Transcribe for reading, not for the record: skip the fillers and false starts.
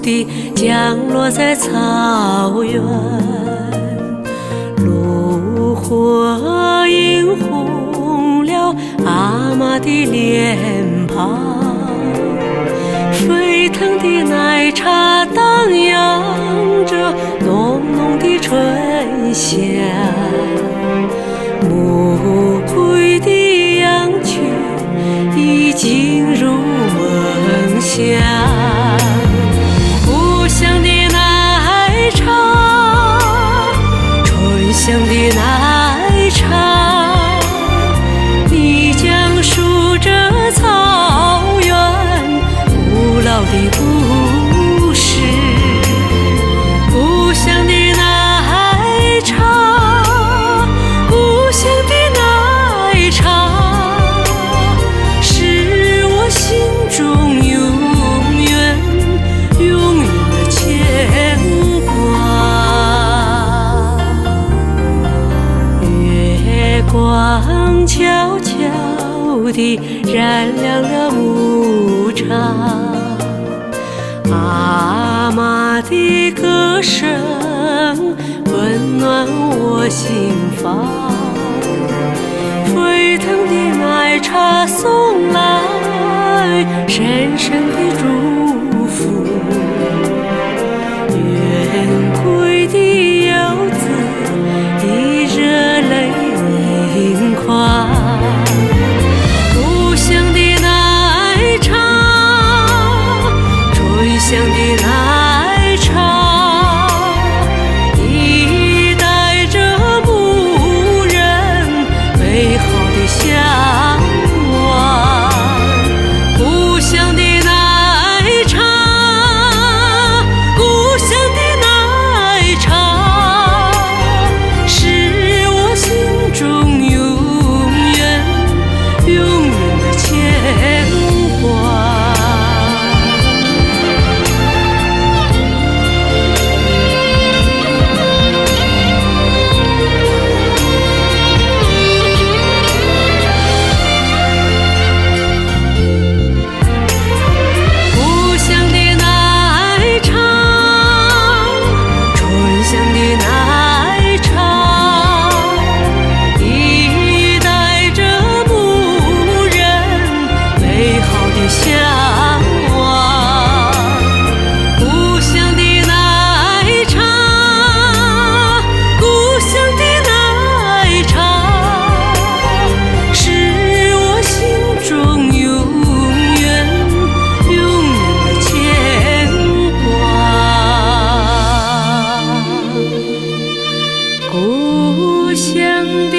地降落在草原，炉火映红了阿妈的脸庞，沸腾的奶茶荡漾着浓浓的醇香，暮归的羊群已经入梦乡。故乡的奶茶，醇香的奶茶，你讲述着草原古老的故事。故乡的奶茶，故乡的奶茶，是我心中永远的牵挂。月光悄悄地燃亮了牧场，阿妈的歌声温暖我心房，沸腾的奶茶送来深深的祝福，远归的游子已热泪盈眶。故乡的奶茶，醇香的奶茶，已带着牧人美好的向往。故乡的奶茶，故乡的奶茶，是我心中永远的牵挂。故乡的奶茶，醇香的奶茶，已带着牧人美好的向往。故乡的奶茶，故乡的奶茶，是我心中永远的牵挂。故乡的